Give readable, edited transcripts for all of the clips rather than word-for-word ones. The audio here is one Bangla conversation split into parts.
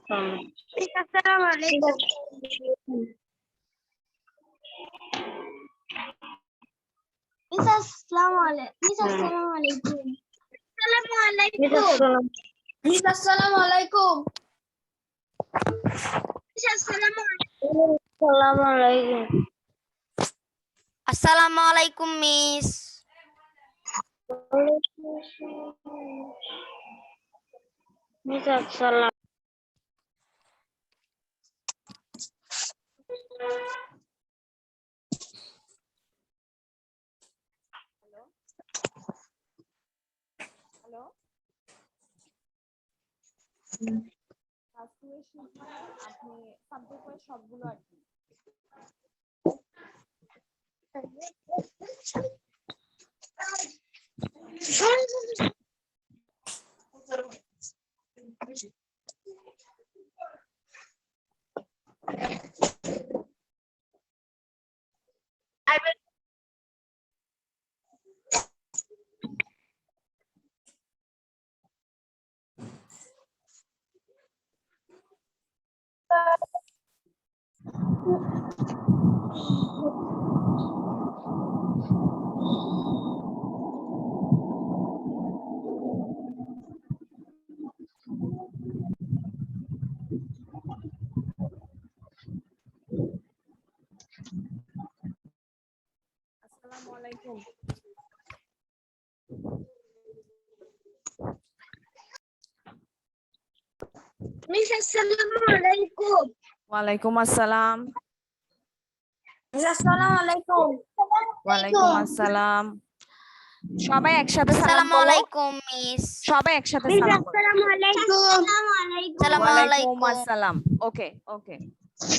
আসসালামু আলাইকুম। আসসালামু আলাইকুম। আসসালামু আলাইকুম। আসসালামু আলাইকুম। আসসালামু আলাইকুম। আসসালামু আলাইকুম। আসসালামু আলাইকুম মিস। মিস আসসালাম। হ্যালো, আপনি সাবজেক্ট ওয়াইজ সবগুলো আর কি। আসসালামু আলাইকুম। মিস আসসালামু আলাইকুম। ওয়ালাইকুম আসসালাম। মিস আসসালামু আলাইকুম। ওয়ালাইকুম আসসালাম। সবাই একসাথে সালাম আসসালামু বলো। আলাইকুম মিস। সবাই একসাথে মিস সালাম বলো। আসসালামু আলাইকুম। আসসালামু ওয়ালাইকুম আলাইকুম। আসসালাম। ওকে ওকে।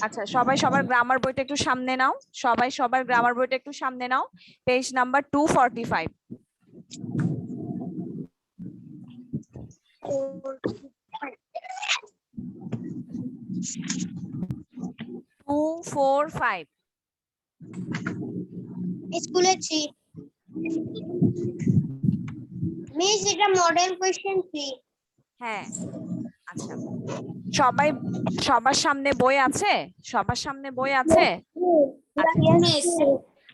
আচ্ছা, সবাই সবার গ্রামার বইটা একটু সামনে নাও। সবাই সবার গ্রামার বইটা একটু সামনে নাও। Page number 245। 245। স্কুলেছি। মিস এটা মডেল কোশ্চেন 3। হ্যাঁ, আচ্ছা। সবাই সবার সামনে বই আছে? সবার সামনে বই আছে?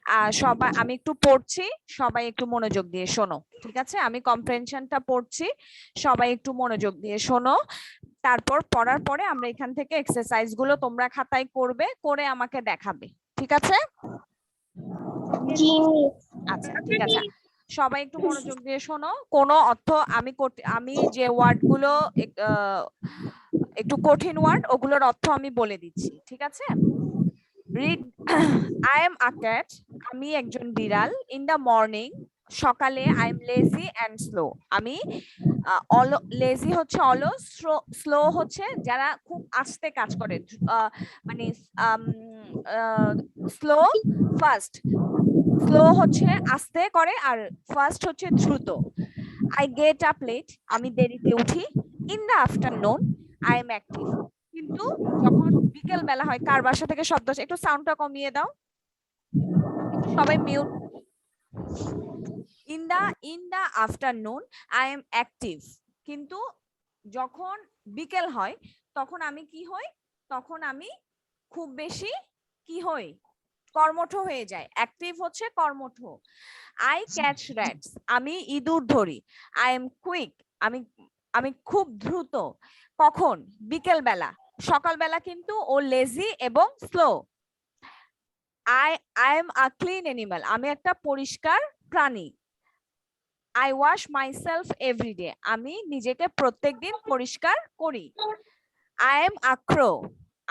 আচ্ছা, সবাই আমি একটু পড়ছি, সবাই একটু মনোযোগ দিয়ে শোনো। ঠিক আছে, আমি কম্প্রেনশনটা পড়ছি, সবাই একটু মনোযোগ দিয়ে শোনো। তারপর পড়ার পরে আমরা এখান থেকে এক্সারসাইজ গুলো তোমরা খাতায় করবে, করে আমাকে দেখাবে। ঠিক আছে? আচ্ছা ঠিক আছে, সবাই একটু মনোযোগ দিয়ে শোনো। কোনো অর্থ আমি যে ওয়ার্ড গুলো একটু কঠিন ওয়ার্ড, ওগুলোর অর্থ আমি বলে দিচ্ছি। ঠিক আছে? Read I am a cat, আমি একজন বিড়াল। ইন দ্য মর্নিং, সকালে। I am lazy and slow, আমি লেজি হচ্ছে অলস, স্লো হচ্ছে যারা খুব আস্তে কাজ করে, মানে স্লো ফাস্ট। স্লো হচ্ছে আস্তে করে, আর ফাস্ট হচ্ছে দ্রুত। আই গেট আপ লেট, আমি দেরিতে উঠি। In the afternoon, I am active, কিন্তু যখন বিকেল বেলা হয়, কার বাসা থেকে শব্দ আসে? একটু সাউন্ডটা কমিয়ে দাও, একটু সবাই mute. In the afternoon I am active, কিন্তু যখন বিকেল হয় তখন আমি কি হই? তখন আমি খুব বেশি কি হই? কর্মঠ হয়ে যায়। অ্যাক্টিভ হচ্ছে কর্মঠ। আই ক্যাচ র্যাটস, আমি ইঁদুর ধরি। আই এম কুইক, আমি আমি খুব দ্রুত। কখন? বিকেল বেলা। সকালবেলা কিন্তু ও লেজি এবং slow. I I am a clean animal, আমি একটা পরিষ্কার প্রাণী। আই ওয়াশ মাইসেলফ এভরিডে, আমি নিজেকে প্রত্যেকদিন পরিষ্কার করি। আই এম আ ক্রো,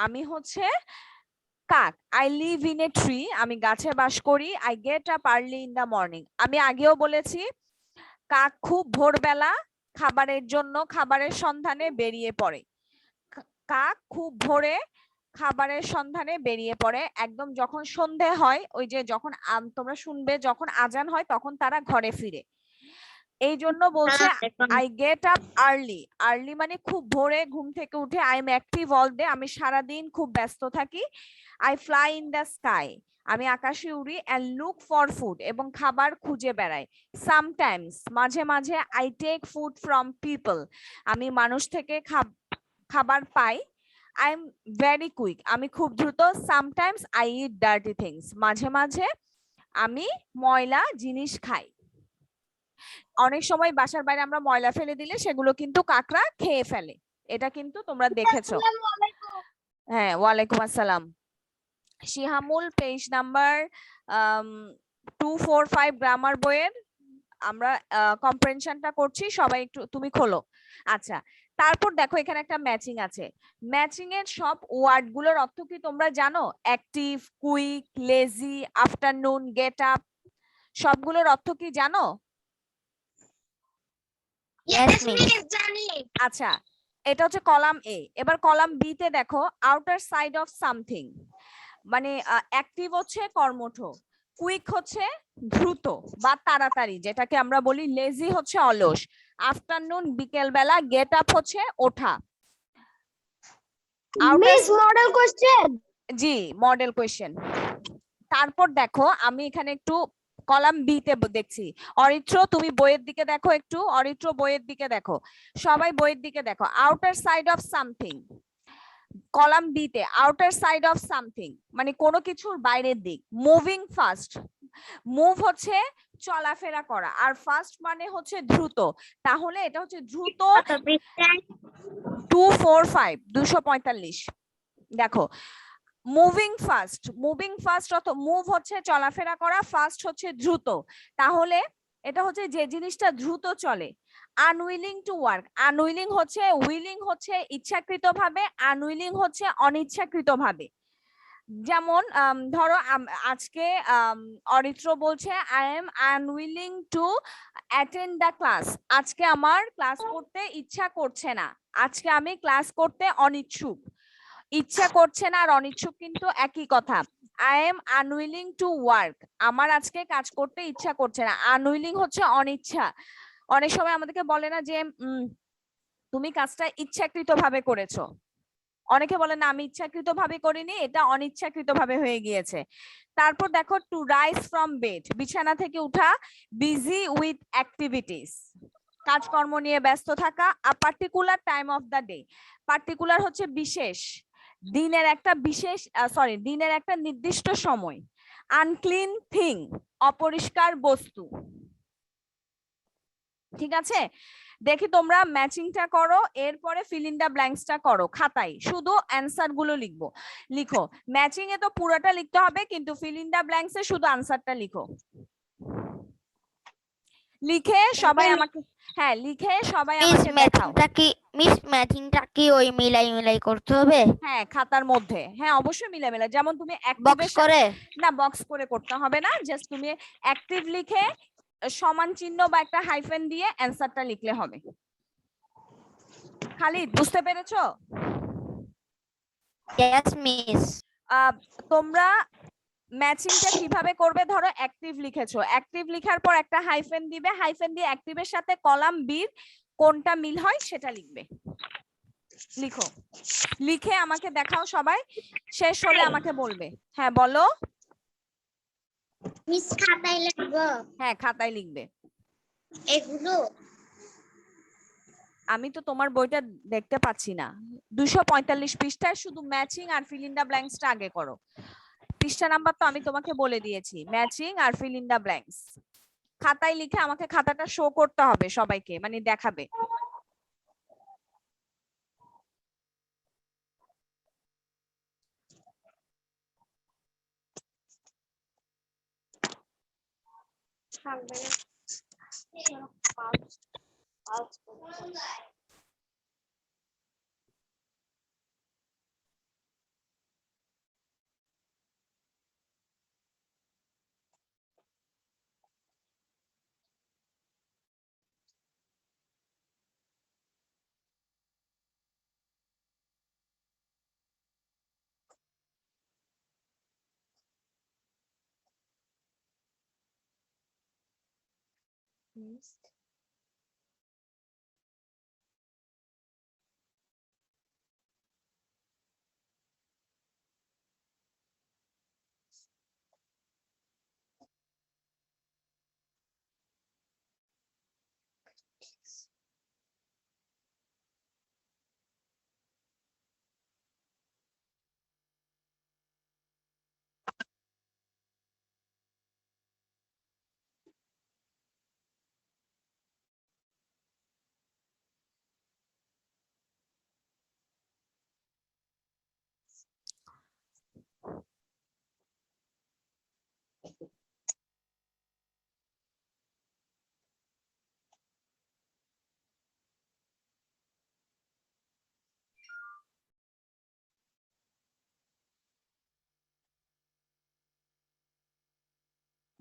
আমি হচ্ছে কাক। I live in a tree, আমি গাছে বাস করি। I get up early in the morning, আমি আগেও বলেছি কাক খুব ভোরবেলা খাবারের জন্য, খাবারের সন্ধানে বেরিয়ে পড়ে। কাক খুব ভোরে খাবারের সন্ধানে বেরিয়ে পড়ে, একদম যখন সন্ধে হয়, ওই যে যখন তোমরা শুনবে যখন আজান হয় তখন তারা ঘরে ফিরে। এই জন্য বলছে I get up early. Early মানে খুব ভোরে ঘুম থেকে উঠে। I am active all day, আমি সারাদিন খুব ব্যস্ত থাকি। I fly in the sky, আমি আকাশে উড়ি। অ্যান্ড লুক ফর ফুড, এবং খাবার খুঁজে বেড়াই। সামটাইমস, মাঝে মাঝে। I take food from people, আমি মানুষ থেকে খাবার পাই। আই এম ভেরি কুইক, আমি খুব দ্রুত। Sometimes I eat dirty things, মাঝে মাঝে আমি ময়লা জিনিস খাই। অনেক সময় বাসার বাইরে আমরা ময়লা ফেলে দিলে সেগুলো কিন্তু কাকড়া খেয়ে ফেলে, এটা কিন্তু তোমরা দেখেছো। হ্যাঁ, ওয়ালাইকুম আসসালাম। শিহামুল, পেজ নাম্বার 245 গ্রামার বইয়ের আমরা কম্প্রেনশনটা করছি, সবাই একটু তুমি খোলো। আচ্ছা, তারপর দেখো এখানে একটা ম্যাচিং আছে। ম্যাচিং এর সব ওয়ার্ড গুলোর অর্থ কি তোমরা জানো? Active, quick, lazy, afternoon, get up, সবগুলোর অর্থ কি জানো? আচ্ছা, এটা হচ্ছে কলাম এ। এবার কলাম বি তে দেখো, আউটার সাইড অফ সামথিং, মানে অ্যাক্টিভ হচ্ছে কর্মঠ, কুইক হচ্ছে দ্রুত বা তাড়াতাড়ি যেটাকে আমরা বলি, লেজি হচ্ছে অলস, আফটারনুন বিকেল বেলা, গেট আপ হচ্ছে ওঠা। Miss model question. জি, মডেল কোয়েশ্চেন। তারপর দেখো আমি এখানে একটু কলাম বি তে দেখছি। অরিত্র তুমি বইয়ের দিকে দেখো একটু, অরিত্র বইয়ের দিকে দেখো, সবাই বইয়ের দিকে দেখো। Outer side of something, column B তে আউটার সাইড অফ সামথিং মানে কোনো কিছুর বাইরের দিক। মুভিং ফাস্ট, মুভ হচ্ছে চলাফেরা করা, আর ফাস্ট মানে হচ্ছে দ্রুত, তাহলে এটা হচ্ছে দ্রুত। 245 দেখো, মুভিং ফাস্ট, মুভিং ফাস্ট অত মুভ হচ্ছে চলাফেরা করা, ফাস্ট হচ্ছে দ্রুত, তাহলে এটা হচ্ছে যে জিনিসটা দ্রুত চলে। আনউইলিং টু ওয়ার্ক, আনউইলিং হচ্ছে, উইলিং হচ্ছে ইচ্ছাকৃতভাবে, আনউইলিং হচ্ছে অনিচ্ছাকৃতভাবে। যেমন ধরো আজকে অরিত্র বলছে I am unwilling to attend the class, আজকে আমার ক্লাস করতে ইচ্ছা করছে না, আজকে আমি ক্লাস করতে অনিচ্ছুক। ইচ্ছা করছে না আর অনিচ্ছুক কিন্তু একই কথা। I am unwilling to work, আমার আজকে কাজ করতে ইচ্ছা করছে না, আনউইলিং হচ্ছে অনিচ্ছা। অনেক সময় আমাদেরকে বলে না যে তুমি কাজটা ইচ্ছাকৃতভাবে করেছো, অনেকে বলে না আমি ইচ্ছাকৃতভাবে করিনি, এটা অনিচ্ছাকৃতভাবে হয়ে গিয়েছে। তারপর দেখো, টু রাইজ ফ্রম বেড, বিছানা থেকে উঠা, বিজি উইথ অ্যাক্টিভিটিস, কাজকর্ম নিয়ে ব্যস্ত থাকা। আ particular time of the day, particular হচ্ছে বিশেষ, দিনের একটা বিশেষ দিনের একটা নির্দিষ্ট সময়। আনক্লিন থিং, অপরিষ্কার বস্তু। ঠিক আছে, দেখি তোমরা ম্যাচিংটা করো, এরপরে ফিল ইন দা ব্ল্যাঙ্কসটা করো খাতায়, শুধু অ্যানসার গুলো লিখো। ম্যাচিং এ তো পুরোটা লিখতে হবে, কিন্তু ফিল ইন দা ব্ল্যাঙ্কস এ শুধু আনসারটা লিখো। লিখে সবাই আমাকে, হ্যাঁ লিখে সবাই আমাকে দেখাও। মিস ম্যাচিংটা কি ওই মিলাই করতে হবে? হ্যাঁ, খাতার মধ্যে, হ্যাঁ অবশ্যই মিলে যেমন তুমি বক্স করে? না, বক্স করে করতে হবে না, জাস্ট তুমি অ্যাক্টিভ লিখে সমান চিহ্ন বা একটা হাইফেন দিয়ে অ্যানসারটা লিখলে হবে। খালিদ, বুঝতে পেরেছো? Yes miss. তোমরা ম্যাচিংটা কিভাবে করবে? ধরো অ্যাক্টিভ লিখেছো, অ্যাক্টিভ লিখার পর একটা হাইফেন দিবে, হাইফেন দিয়ে অ্যাক্টিভের সাথে কলাম বির কোনটা মিল হয় সেটা লিখবে। লিখো, লিখে আমাকে দেখাও সবাই, শেষ হলে আমাকে বলবে। হ্যাঁ বলো। মিস খাতায় লিখবো? হ্যাঁ খাতায় লিখবে। এগুলো আমি তো তোমার বইটা দেখতে পাচ্ছি না। 245 পৃষ্ঠায় শুধু ম্যাচিং আর ফিল ইন দা ব্ল্যাঙ্কসটা আগে করো। পৃষ্ঠা নাম্বার তো আমি তোমাকে বলে দিয়েছি, ম্যাচিং আর ফিল ইন দা ব্ল্যাঙ্কস। খাতায় লিখে আমাকে খাতাটা শো করতে হবে সবাইকে, মানে দেখাবে।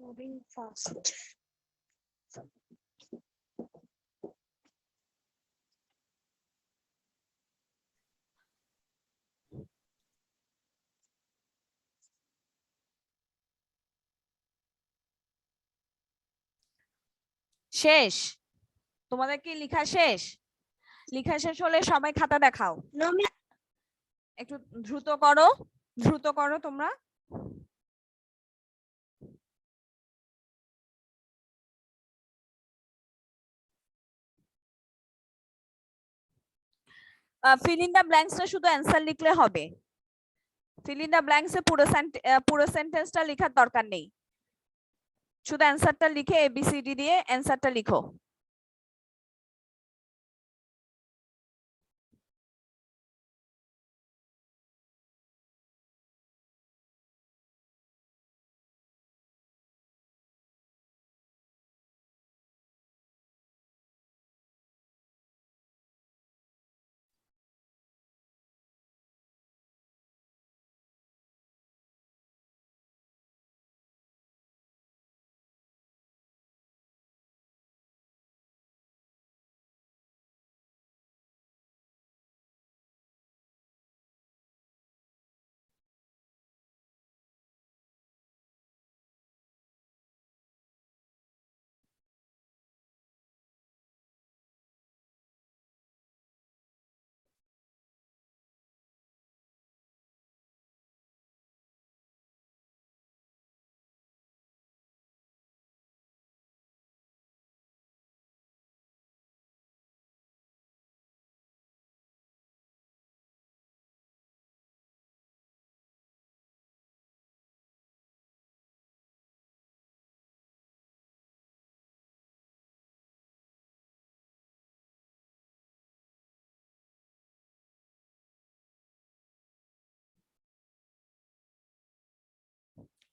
Moving fast. শেষ? তোমাদের কি লেখা শেষ? লেখা শেষ হলে সবাই খাতা দেখাও। No, miss. একটু দ্রুত করো তোমরা। ফিল ইন দ্য ব্ল্যাঙ্কসটা শুধু অ্যান্সার লিখলে হবে। ফিল ইন দ্য ব্ল্যাঙ্কস এ পুরো সেন্টেন্সটা লেখার দরকার নেই, শুধু অ্যান্সারটা লিখে এবিসিডি দিয়ে অ্যান্সারটা লিখো।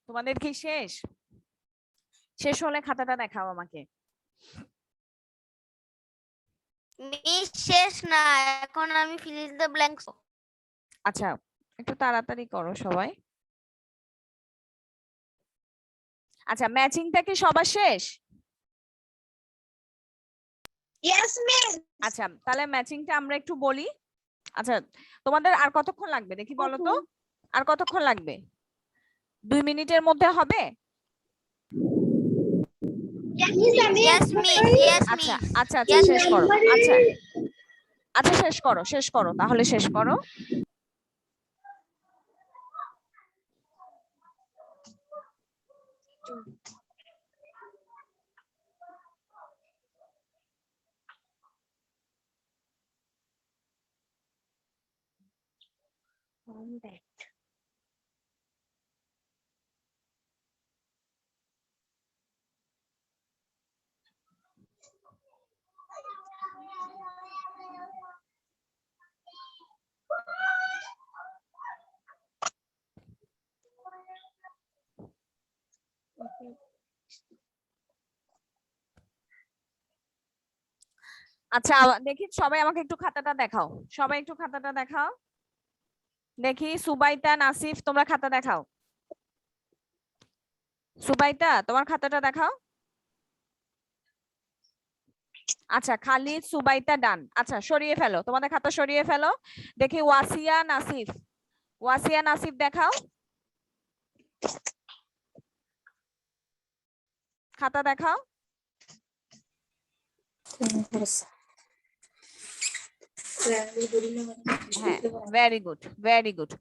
তোমাদের কি শেষ? শেষ হলে খাতাটা দেখাও আমাকে। মিস শেষ না, এখন আমি ফিল ইন দ্য ব্ল্যাঙ্কস। আচ্ছা, একটু তাড়াতাড়ি করো সবাই। আচ্ছা, ম্যাচিংটা কি সবার শেষ? Yes, miss. আচ্ছা, তাহলে ম্যাচিংটা আমরা একটু বলি। আচ্ছা, তোমাদের আর কতক্ষণ লাগবে দেখি বলো তো, আর কতক্ষণ লাগবে? 2 মিনিটের মধ্যে হবে? Yes, miss. Yes, miss. Yes, আচ্ছা miss. আচ্ছা আচ্ছা Yes, শেষ miss. করো। আচ্ছা আচ্ছা শেষ করো তাহলে শেষ করো। Combat. আচ্ছা, দেখি সবাই আমাকে একটু খাতাটা দেখাও, সবাই একটু খাতাটা দেখাও দেখি। সুবাইতা, নাসিফ, তোমরা খাতা দেখাও। সুবাইতা, তোমার খাতাটা দেখাও। আচ্ছা, খালিদ, সুবাইতা ডান। আচ্ছা, সরিয়ে ফেলো, তোমাদের খাতা সরিয়ে ফেলো। দেখি ওয়াসিয়া, নাসিফ, ওয়াসিয়া, নাসিফ দেখাও খাতা দেখাও। হ্যাঁ, very good very good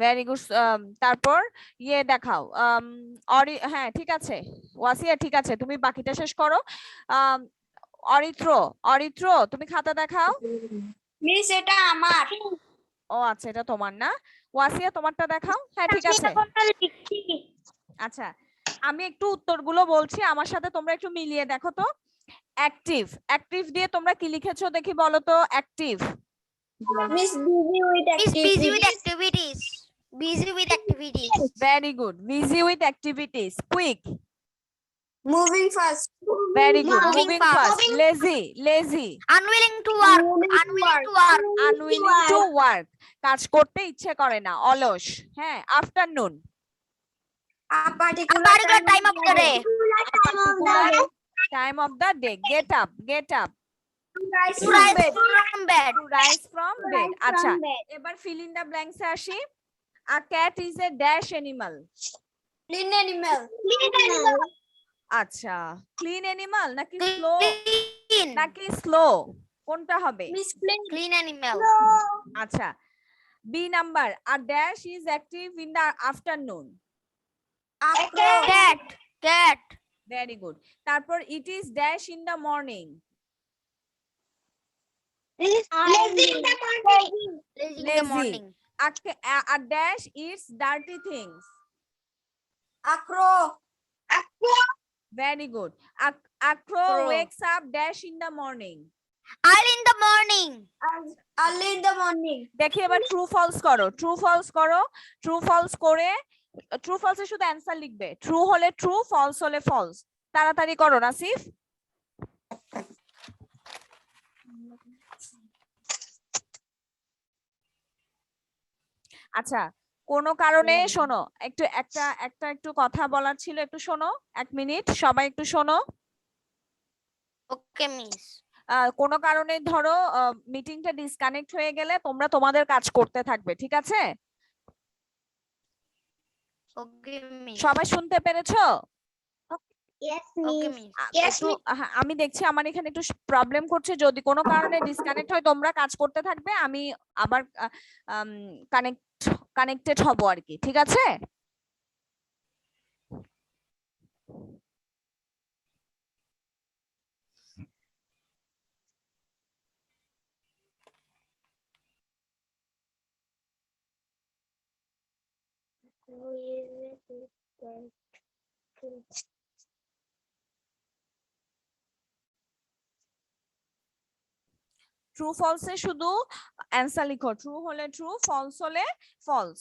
very good. তারপর ইয়ে দেখাও। হ্যাঁ ঠিক আছে ওয়াসিয়া, ঠিক আছে, তুমি বাকিটা শেষ করো। অরিত্র, অরিত্র তুমি খাতা দেখাও। মিস, এটা আমার। ও আচ্ছা, এটা তোমার না। ওয়াসিয়া, তোমারটা দেখাও। হ্যাঁ ঠিক আছে। আচ্ছা, আমি একটু উত্তরগুলো বলছি, আমার সাথে তোমরা একটু মিলিয়ে দেখো তো। অ্যাক্টিভ, অ্যাক্টিভ দিয়ে তোমরা কি লিখেছো দেখি বলো তো। Active, Miss, busy with Miss, busy with activities. activities. Busy with activities. Very good. Busy with activities. Quick, Moving fast. Very good. Moving moving fast. Fast. Lazy, lazy. Unwilling to work. Unwilling to work. Unwilling to work, কাজ করতে ইচ্ছে করে না, অলস। হ্যাঁ, afternoon, A particular particular time of the day. Particular time of the day. Get up, get up. Rise To from rise bed. from bed. To rise from bed. Rise আচ্ছা, from bed. এবার fill in the blanks এ আসি। A cat is a dash animal. Clean animal. Clean animal. আচ্ছা, clean animal নাকি slow Clean. নাকি slow কোনটা হবে? Miss clean. Clean animal. আচ্ছা, B number. A dash is active in the afternoon. A cat. Cat. Cat. Very good. তারপর it is dash in the morning. Lazy in the morning. Lazy in the Lazy. morning. A dash eats dirty things. A crow. A crow. Very good. A crow Crow. wakes up dash in the morning. Early in the morning. Early in the morning. দেখি এবার ট্রু ফলস করো, ট্রু ফলস করো, ট্রু ফলস করে ট্রু ফলসে শুধু অ্যানসার লিখবে, ট্রু হলে ট্রু, ফলস হলে ফলস। তাড়াতাড়ি করো নাসিফ। আচ্ছা, কোনো কারণে শোনো, একটু কথা বলার ছিল, একটু শোনো, 1 মিনিট সবাই একটু শোনো। Okay, miss. কোনো কারণে ধরো মিটিংটা ডিসকানেক্ট হয়ে গেলে তোমরা তোমাদের কাজ করতে থাকবে, ঠিক আছে? Okay, miss. সবাই শুনতে পেরেছো? Yes, Okay, miss. একটু আমি দেখছি আমার এখানে একটু প্রবলেম করছে, যদি কোনো কারণে ডিসকানেক্ট হয় তোমরা কাজ করতে থাকবে, আমি আবার কানেক্টেড হব আর কি, ঠিক আছে? ট্রু ফলসে শুধু অ্যানসার লিখো, ট্রু হলে ট্রু, ফলস হলে ফলস।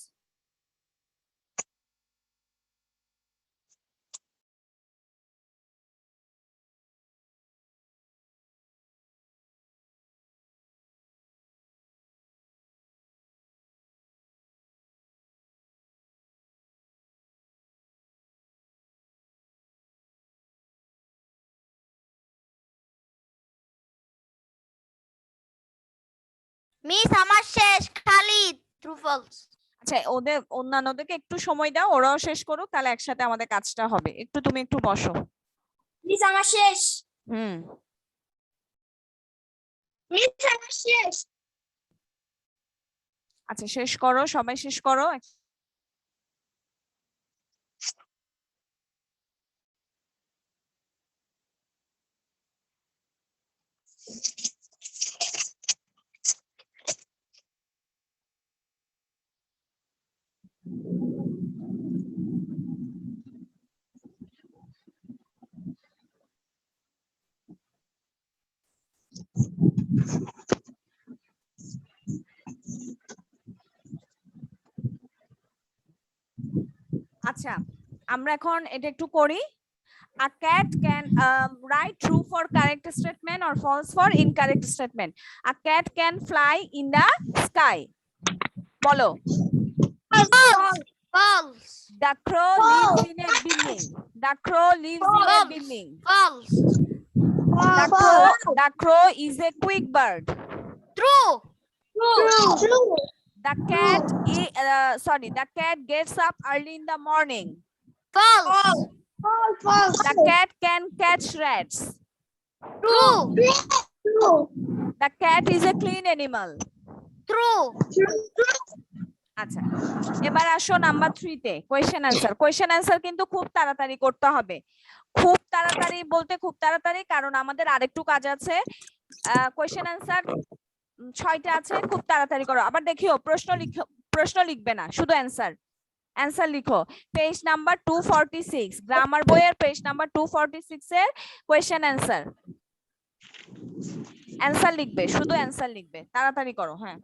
Miss, আমার শেষ খালি true false. আচ্ছা, ওদের অন্যান্যদেরকে একটু সময় দাও, ওরাও শেষ করুক, তাহলে একসাথে আমাদের কাজটা হবে। তুমি একটু বসো। Miss আমার শেষ। হুম, Miss আমার শেষ। আচ্ছা শেষ করো, সবাই শেষ করো। আচ্ছা, আমরা এখন এটা একটু করি। A cat can write true for correct statement or false for incorrect statement. A cat can fly in the sky. বলো। False. False. The crow lives in a building. The crow lives in a False. building. False. The crow is a quick bird. True. True. The cat gets up early in the morning. False. False. The cat can catch rats. True. True. The cat is a clean animal. True. আচ্ছা, এবার আসো নাম্বার 3 তে, কোয়েশ্চেন আনসার। কোয়েশ্চেন আনসার কিন্তু খুব তাড়াতাড়ি করতে হবে, খুব তাড়াতাড়ি বলতে খুব তাড়াতাড়ি, কারণ আমাদের আরেকটু কাজ আছে। কোয়েশ্চেন আনসার 6টা আছে, খুব তাড়াতাড়ি করো। আবার দেখিও প্রশ্ন লিখবে না, শুধু অ্যানসার লিখো। পেজ নাম্বার 246, গ্রামার বইয়ের পেজ নাম্বার 246 এর কোয়েশ্চেন অ্যানসার লিখবে, শুধু অ্যানসার লিখবে, তাড়াতাড়ি করো। হ্যাঁ,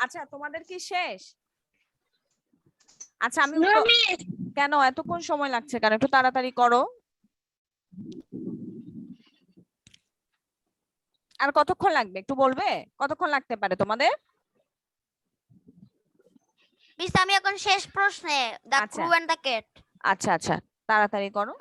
আচ্ছা তোমাদের কি শেষ? আচ্ছা আমি No, উত্তর- miss. কেন এতক্ষণ সময় লাগছে কেন? একটু তাড়াতাড়ি করো। আর কতক্ষণ লাগবে একটু বলবে? কতক্ষণ লাগতে পারে তোমাদের? মিস আমি এখন শেষ প্রশ্নে, দ্য আচ্ছা। Crow and the cat. আচ্ছা আচ্ছা তাড়াতাড়ি করো।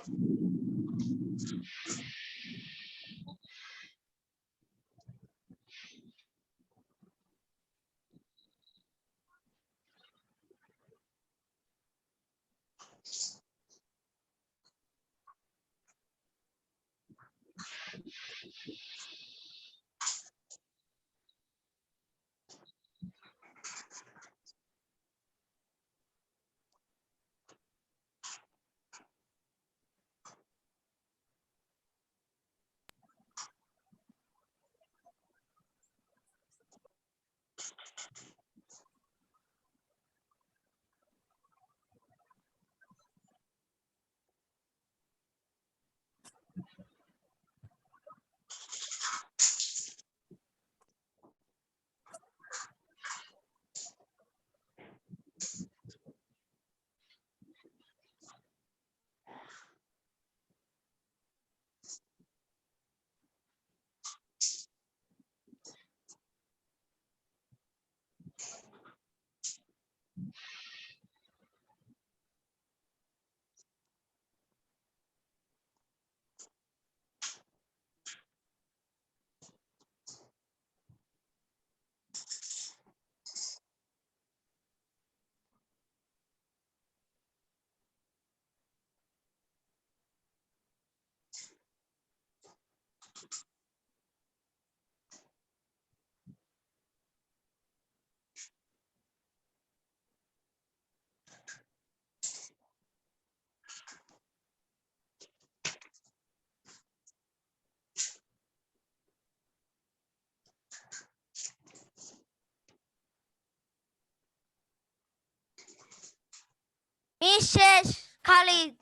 মিস শেষ খালিদ।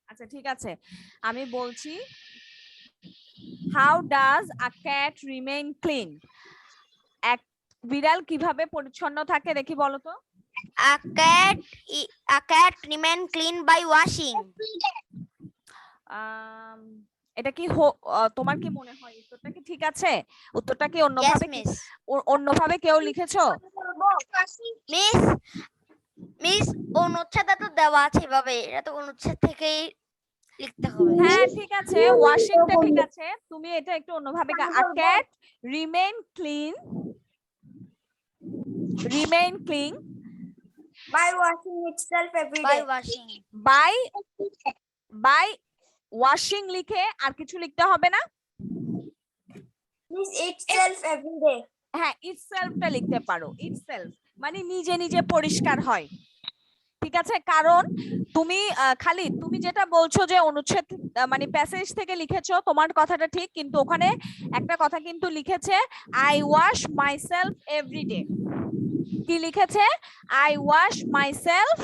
আচ্ছা ঠিক আছে আমি বলছি how does a cat remain clean? এক বিড়াল কিভাবে পরিচ্ছন্ন থাকে দেখি বলো তো। A cat remain clean by washing. এটা কি তোমার কি মনে হয় উত্তরটা কি ঠিক আছে? উত্তরটা কি Yes, অন্যভাবে miss. অন্যভাবে কেউ লিখেছো? মিস মিস অনুচ্ছেদটা তো দেওয়া আছে এভাবে, এটা তো অনুচ্ছেদ থেকেই লিখতে হবে। হ্যাঁ ঠিক আছে ওয়াশিংটা ঠিক আছে, তুমি এটা একটু অন্যভাবে a cat remain clean By washing itself every By day. washing. By washing লিখে আর কিছু লিখতে হবে না? Means itself every day. হ্যাঁ ইটসেলফটা লিখতে পারো। ইটসেলফ মানে নিজে নিজে পরিষ্কার হয়, ঠিক আছে? কারণ তুমি খালিদ তুমি যেটা বলছো যে অনুচ্ছেদ মানে প্যাসেজ থেকে লিখেছো, তোমার কথাটা ঠিক, কিন্তু ওখানে একটা কথা কিন্তু লিখেছে আই ওয়াশ মাইসেলফ এভরিডে। কি লিখেছে? I wash myself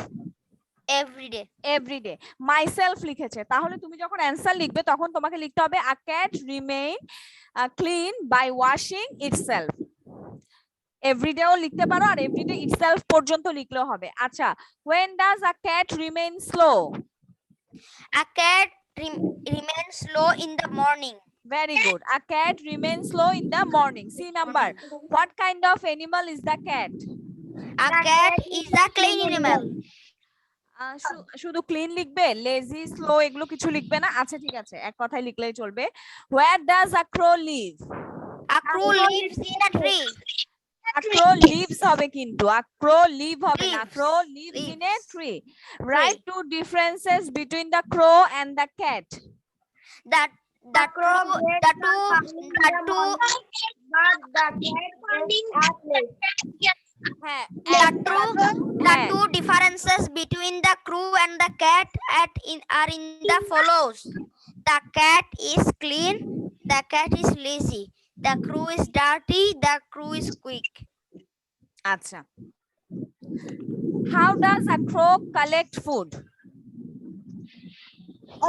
everyday, myself লিখেছে। তাহলে তুমি যখন অ্যানসার লিখবে তখন তোমাকে লিখতে হবে a cat remain clean by washing itself. এভরিডেও লিখতে পারো আর এভরিডে ইটসেলফ পর্যন্ত লিখলেও হবে। আচ্ছা when does a cat remain slow? A cat remains slow in the morning. Very good. A cat remains slow in the morning. C number. What kind of animal is the cat? A cat is a clean animal. শুধু ক্লিন লিখবে, লেজি স্লো এগুলো কিছু লিখবে না? আচ্ছা ঠিক আছে এক কথায় লিখলেই চলবে। Where does a crow live? A crow lives in a tree. A crow lives হবে কিন্তু a crow live হবে না, Lives, crow lives in a lives. tree. Write two differences between the crow and the cat. That The the crow two gets the the two finding in the the two morning, but the cat finding at late. হ্যাঁ the two differences between the crow and the cat are in the follows. The cat is clean, the cat is lazy. The crow is dirty, the crow is quick. আচ্ছা, how does a crow collect food?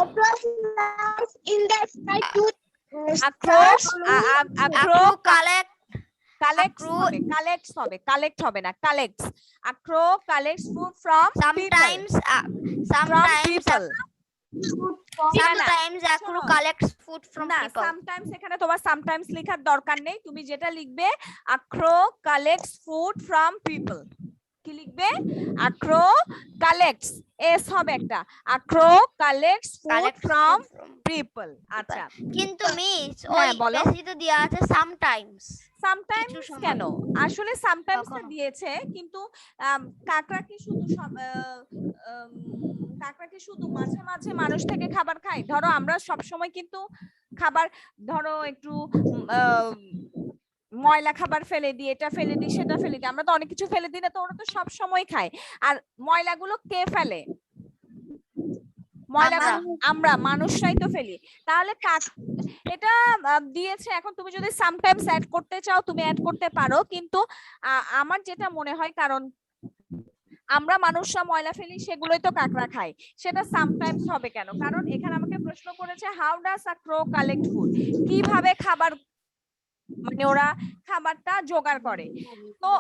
A crow flies in the sky to A crow a A crow crow collects crow- হবে collect হবে না, collects. A crow collects food from sometimes people. sometimes a crow শোনো। collects food from না, people. sometimes এখানে তোমার sometimes লেখার দরকার নেই, তুমি যেটা লিখবে a crow collects food from people. কি লিখবে? A crow collects, s হবে একটা, a crow collects food Collects from food from people. আচ্ছা, কিন্তু মিস হ্যাঁ, ওই বলো। বেশি তো দেওয়া আছে সামটাইমস। সামটাইমস সময়। কেন? আসলে সামটাইমসটা কখনো। দিয়েছে, কিন্তু কাকড়া কি শুধু কাকড়া কি শুধু মাঝে মাঝে মানুষ থেকে খাবার খায়? ধরো আমরা সব সময় কিন্তু খাবার, ধরো একটু ময়লা খাবার ফেলে দিই, এটা ফেলে দিই, সেটা ফেলে দিই, আমরা তো অনেক কিছু ফেলে দিই না, তো ওরা তো সব সময় খায়। আর ময়লাগুলো কে ফেলে? ময়লা আমরা মানুষরাই তো ফেলি। তাহলে এটা দিয়েছে, এখন তুমি যদি সামটাইমস অ্যাড করতে চাও তুমি অ্যাড করতে পারো, কিন্তু আমার যেটা মনে হয়, কারণ আমরা মানুষরা ময়লা ফেলি, সেগুলোই তো কাকড়া খায়, সেটা সামটাইমস হবে কেন? কারণ এখানে আমাকে প্রশ্ন করেছে how does a crow collect food, কিভাবে খাবার, মানে ওরা খাবারটা জোগাড় করে। তো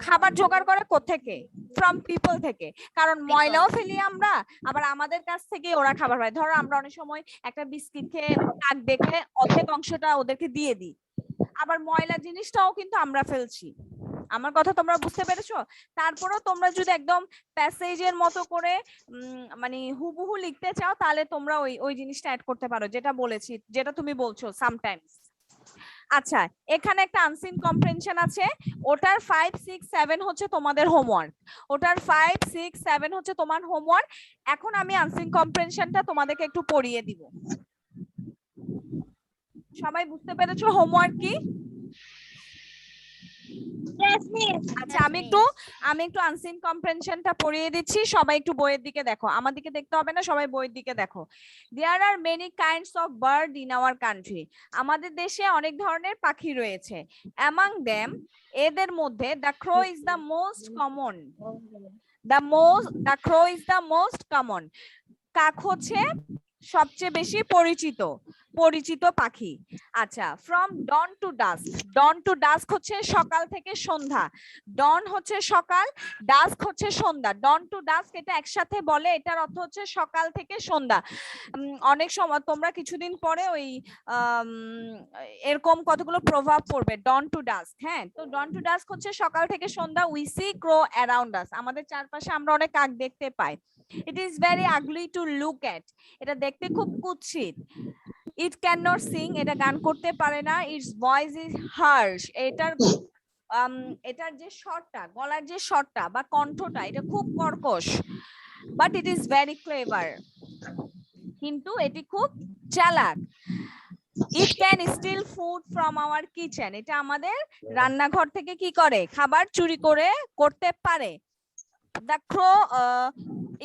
খাবার জোগাড় করে কোত্থেকে? ফ্রম পিপল থেকে, কারণ ময়লাও ফেলি আমরা, আবার আমাদের কাছ থেকে ওরা খাবার পায়। ধরো আমরা অনেক সময় একটা বিস্কিট খেয়ে কাক দেখে অর্ধেক অংশটা ওদেরকে দিয়ে দিই, আবার ময়লা জিনিসটাও কিন্তু আমরা ফেলছি। আমার কথা তোমরা বুঝতে পেরেছো? তারপরেও তোমরা যদি একদম প্যাসেজের মতো করে মানে হুবহু লিখতে চাও, তাহলে তোমরা ওই জিনিসটা অ্যাড করতে পারো, যেটা বলেছি, যেটা তুমি বলছো সামটাইমস। আচ্ছা, এখানে একটা আনসিন কম্প্রেনশন আছে, ওটার 5, 6, 7 হচ্ছে তোমাদের হোমওয়ার্ক, ওটার 5, 6, 7 হচ্ছে তোমার হোমওয়ার্ক। এখন আমি আনসিন কম্প্রেনশনটা তোমাদেরকে একটু পড়িয়ে দিব। সবাই বুঝতে পেরেছো হোমওয়ার্ক কি? আচ্ছা, আমি একটু আনসিন কম্প্রেনশনটা পড়িয়ে দিচ্ছি, সবাই একটু বইয়ের দিকে দেখো, আমার দিকে দেখতে হবে না, সবাই বইয়ের দিকে দেখো। There are many kinds of bird in our country, আমাদের দেশে অনেক ধরনের পাখি রয়েছে। অ্যামাং দেম, এদের মধ্যে the crow is the most common, the crow is the most common, কাক হচ্ছে সবচেয়ে বেশি পরিচিত পাখি। আচ্ছা, from dawn to dusk, dawn to dusk হচ্ছে সকাল থেকে সন্ধ্যা, ডন হচ্ছে সকাল, ডাস্ক হচ্ছে সন্ধ্যা, ডন টু ডাস্ক এটা একসাথে বলে, এটার অর্থ হচ্ছে সকাল থেকে সন্ধ্যা। অনেক সময় তোমরা কিছুদিন পরে ওই এরকম কতগুলো প্রভাব পড়বে, ডন টু ডাস্ক। হ্যাঁ, তো ডন টু ডাস্ক হচ্ছে সকাল থেকে সন্ধ্যা। We see crow around us, আমাদের চারপাশে আমরা অনেক কাক দেখতে পাই। It is very ugly to look at, এটা দেখতে খুব কুৎসিত। ইট ক্যান নট সিং, এটা গান করতে পারে না। ইটস ভয়েস ইজ হার্শ, এটার যে স্বরটা, গলার যে স্বরটা বা কণ্ঠটা, এটা খুব কর্কশ। But it is very clever, কিন্তু এটি খুব চালাক। It can steal food from our kitchen, এটা আমাদের রান্নাঘর থেকে কি করে? খাবার চুরি করতে পারে। The crow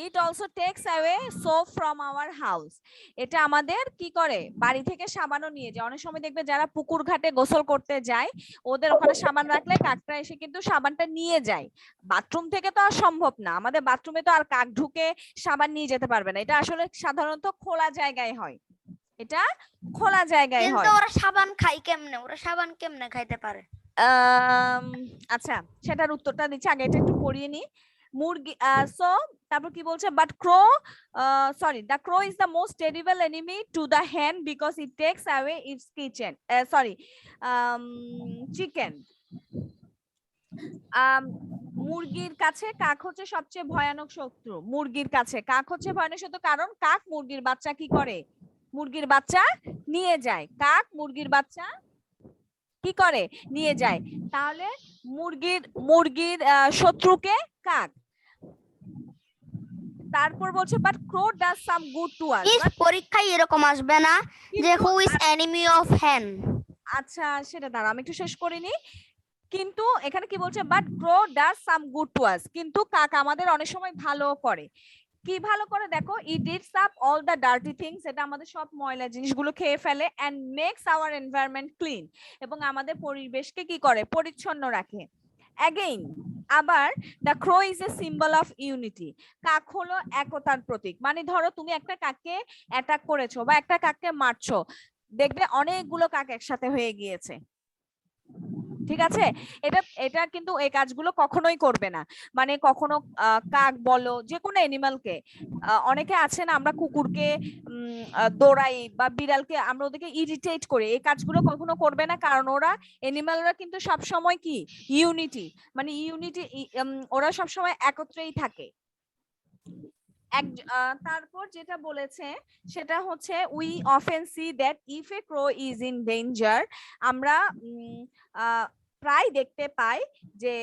it also takes away soap from our house, এটা আমাদের কি করে? বাড়ি থেকে সাবানও নিয়ে যায়। অনেক সময় দেখবে যারা পুকুর ঘাটে গোসল করতে যায়, ওদের ওখানে সাবান রাখলে কাকটা এসে কিন্তু সাবানটা নিয়ে যায়। বাথরুম থেকে তো আর সম্ভব না, আমাদের বাথরুমে তো আর কাক ঢুকে সাবান নিয়ে যেতে পারবে না, এটা আসলে সাধারণত খোলা জায়গায় হয়, এটা খোলা জায়গায় হয়। কিন্তু ওরা সাবান খায় কেমনে? ওরা সাবান কেমনে খাইতে পারে? আচ্ছা, সেটার উত্তরটা দিচ্ছি, আগে এটা একটু পড়িয়ে নি। মুরগি, সো তারপর কি বলছে? But crow, sorry, the crow is the most terrible enemy to the hen because it takes away its kitchen, chicken. মুরগির কাছে কাক হচ্ছে সবচেয়ে ভয়ানক শত্রু, মুরগির কাছে কাক হচ্ছে ভয়ানক শত্রু, কারণ কাক মুরগির বাচ্চা কি করে? মুরগির বাচ্চা নিয়ে যায়, কাক মুরগির বাচ্চা কি করে নিয়ে যায়। তাহলে মুরগির শত্রুকে কাক। তারপর বলছে but crow does some good to us. Miss পরীক্ষায় এরকম আসবে না যে হু ইজ এনিমি অফ হ্যান। আচ্ছা সেটা দাঁড়া আমি একটু শেষ করিনি। কিন্তু এখানে কি বলছে but crow does some good to us, কিন্তু কাক আমাদের অনেক সময় ভালো করে। কি ভালো করে দেখো, it eats up all the dirty things, এটা আমাদের সব ময়লা জিনিসগুলো খেয়ে ফেলে, and makes our environment clean, এবং আমাদের পরিবেশকে কি করে পরিচ্ছন্ন রাখে। অ্যাগেইন আবার the crow is a symbol of unity, কাক হলো একতার প্রতীক। মানে ধরো তুমি একটা কাককে অ্যাটাক করেছো বা একটা কাককে মারছো, দেখবে অনেকগুলো কাক একসাথে হয়ে গিয়েছে, ঠিক আছে। এটা কিন্তু এই কাজগুলো কখনোই করবে না। মানে কখনো কাক বলো যে কোনো এনিমালকে, অনেকে আছে না আমরা কুকুরকে দৌড়াই বা বিড়ালকে আমরা ওদেরকে ইরিটেট করি, এই কাজগুলো কখনো করবে না, কারণ ওরা এনিমালরা কিন্তু সব সময় কি ইউনিটি, মানে ইউনিটি, ওরা সব সময় একত্রেই থাকে। তারপর যেটা বলেছে সেটা হচ্ছে we often see that if a crow is in danger, আমরা প্রায় দেখতে পাই যে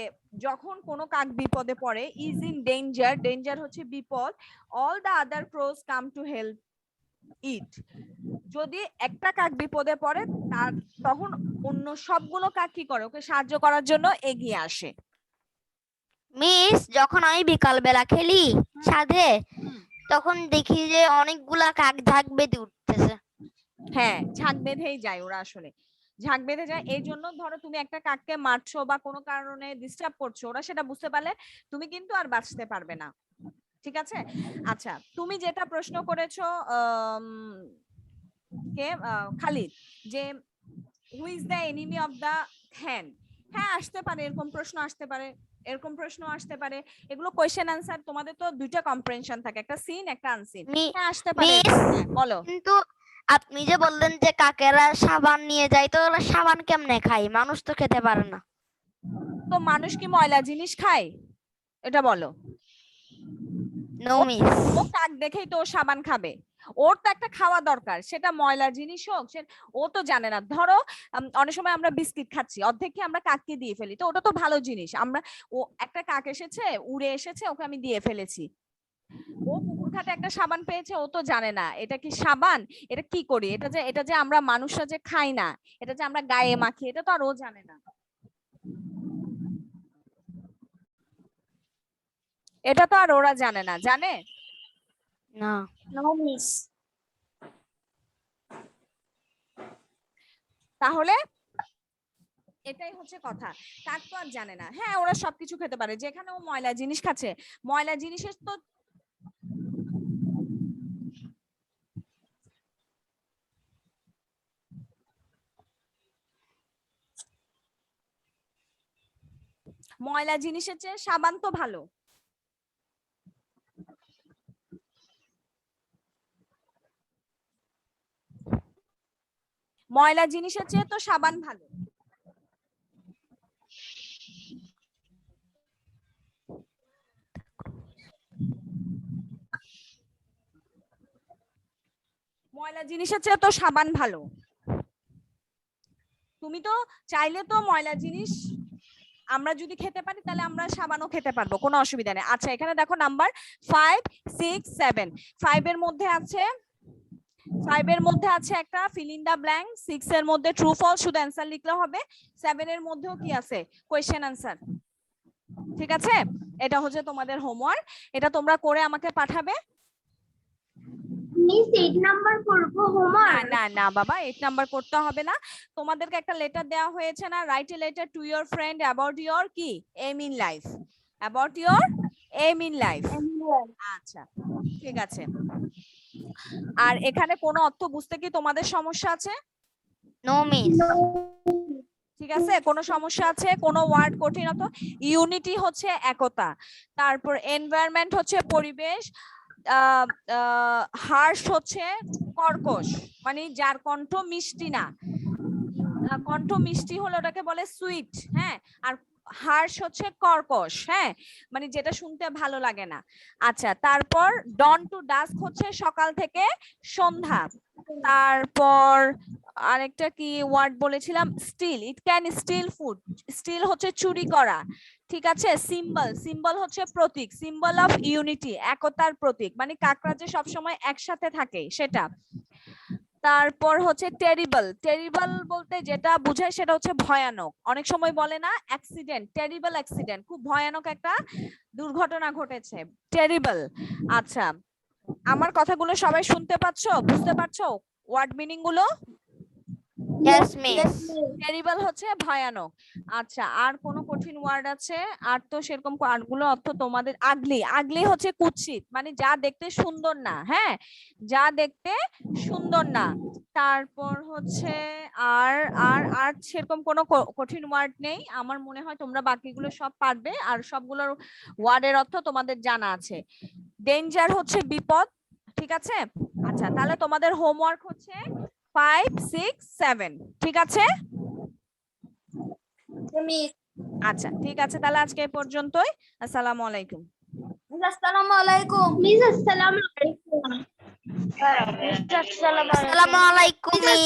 যখন কোনো কাক বিপদে পড়ে, ইজ ইন ডেঞ্জার, ডেঞ্জার হচ্ছে বিপদ, all the other crows come to help it, যদি একটা কাক বিপদে পড়ে তার তখন অন্য সবগুলো কাক কি করে ওকে সাহায্য করার জন্য এগিয়ে আসে। মিস যখন আমি বিকাল বেলা খেলি ছাদে, তখন দেখি যে অনেকগুলা কাক ঝাঁক বেঁধে উঠতেছে। হ্যাঁ ঝাঁক বেঁধেই যায় ওরা, আসলে ঝাঁক বেঁধে যায়। এই জন্য ধরো তুমি একটা কাককে মারছো বা কোনো কারণে ডিস্টার্ব করছো, ওরা সেটা বুঝতে পারলে তুমি কিন্তু আর বাঁচতে পারবে না, ঠিক আছে। আচ্ছা তুমি যেটা প্রশ্ন করেছো খালিদ, যে who is the enemy of the hen, হ্যাঁ আসতে পারে, এরকম প্রশ্ন আসতে পারে, এরকম প্রশ্ন আসতে পারে। এগুলো কোয়েশ্চেন আনসার, তোমাদের তো দুইটা কম্প্রেhension থাকে, একটা সিন একটা আনসিন। হ্যাঁ আসতে পারে। বলো। কিন্তু আপনি যে বললেন যে কাকেরা সাবান নিয়ে যায়, তো ওরা সাবান কেমনে খায়? মানুষ তো খেতে পারে না। তো মানুষ কি ময়লা জিনিস খায় এটা বলো? No miss. ও কাক দেখেই তো সাবান খাবে, ওর তো একটা খাওয়া দরকার, সেটা ময়লা জিনিস হোক, ও তো জানে না। ধরো অনেক সময় আমরা বিস্কিট খাচ্ছি, অর্ধেক কি আমরা কাককে দিয়ে ফেলি, তো ওটা তো ভালো জিনিস, আমরা ও একটা কাক এসেছে উড়ে এসেছে ওকে আমি দিয়ে ফেলেছি, ও পুকুর ঘাটে একটা সাবান পেয়েছে, ও তো জানে না এটা কি সাবান, এটা কি করি, এটা যে আমরা মানুষরা যে খাই না, এটা যে আমরা গায়ে মাখি, এটা তো আর ও জানে না, এটা তো আর ওরা জানে না, জানে না। No miss. তাহলে এটাই হচ্ছে কথা, কাক তো আর জানে না। হ্যাঁ ওরা সবকিছু খেতে পারে, যেখানে ও ময়লা জিনিস খাচ্ছে, ময়লা জিনিসের তো ময়লা জিনিসের চেয়ে সাবান তো ভালো। ময়লা জিনিসের চেয়ে তো সাবান ভালো। ময়লা জিনিসের চেয়ে তো সাবান ভালো। তুমি তো চাইলে তো ময়লা জিনিস আমরা যদি খেতে পারি তাহলে আমরা সাবানও খেতে পারবো, কোনো অসুবিধা নেই। আচ্ছা এখানে দেখো নাম্বার 5, 6, 7, 5 এর মধ্যে আছে একটা ফিল ইন দা ব্ল্যাঙ্ক, 6 এর মধ্যে ট্রু ফলস শুধু অ্যান্সার লিখলে হবে, 7 এর মধ্যেও কি আছে কোয়েশ্চেন আনসার, ঠিক আছে। এটা হচ্ছে তোমাদের হোমওয়ার্ক, এটা তোমরা করে আমাকে পাঠাবে। মিস 8 নাম্বার করব হোমওয়ার্ক? না না বাবা 8 নাম্বার করতে হবে না, তোমাদেরকে একটা লেটার দেওয়া হয়েছে না, write a letter to your friend about your কি aim in life, about your aim in life. আচ্ছা ঠিক আছে। আর এখানে কোনো অর্থ বুঝতে কি তোমাদের সমস্যা আছে? No miss. ঠিক আছে, কোনো সমস্যা আছে, কোনো ওয়ার্ড কঠিন অর্থ? ইউনিটি হচ্ছে একতা, তারপর এনভায়রনমেন্ট হচ্ছে পরিবেশ, হার্শ হচ্ছে কর্কশ, মানে যার কণ্ঠ মিষ্টি না, কণ্ঠ মিষ্টি হলে ওটাকে বলে সুইট, হ্যাঁ। আর হার্শ হচ্ছে কর্কশ, হ্যাঁ, মানে যেটা শুনতে ভালো লাগে না। আচ্ছা তারপর ডন টু ডাস্ক হচ্ছে সকাল থেকে সন্ধ্যা, তারপর আরেকটা কি ওয়ার্ড বলেছিলাম, steal, it can steal food, steal হচ্ছে চুরি করা, ঠিক আছে। সিম্বল, সিম্বল হচ্ছে প্রতীক, সিম্বল অফ ইউনিটি, একতার প্রতীক, মানে কাকড়া যে সবসময় একসাথে থাকে সেটা। তারপর হচ্ছে টেরিবল, টেরিবল বলতে যেটা বোঝায় সেটা হচ্ছে ভয়ানক, অনেক সময় বলে না অ্যাক্সিডেন্ট, টেরিবল অ্যাক্সিডেন্ট, খুব ভয়ানক একটা দুর্ঘটনা ঘটেছে, টেরিবল। আচ্ছা, আমার কথাগুলো সবাই শুনতে পাচ্ছো, বুঝতে পারছো ওয়ার্ড মিনিং গুলো? Yes, miss. টেরিবল হচ্ছে ভয়ানক। আচ্ছা, আর কোন কঠিন ওয়ার্ড আছে? আর তো সেরকম ওয়ার্ডগুলো অর্থ তোমাদের, আগলি, আগলি হচ্ছে কুৎসিত, মানে যা দেখতে সুন্দর না, হ্যাঁ, যা দেখতে সুন্দর না। তারপর হচ্ছে আর আর আর সেরকম কোনো কঠিন ওয়ার্ড নেই, আমার মনে হয় তোমরা বাকিগুলো সব পারবে, আর সবগুলোর ওয়ার্ডের অর্থ তোমাদের জানা আছে। ডেঞ্জার হচ্ছে বিপদ, ঠিক আছে। আচ্ছা, তাহলে তোমাদের হোমওয়ার্ক হচ্ছে 5, 6, 7, ঠিক আছে। আচ্ছা, ঠিক আছে, তাহলে আজকে এই পর্যন্তই। আসসালামু আলাইকুম। আসসালামু আলাইকুম মিস। আসসালামু আলাইকুম। Assalamualaikum, miss.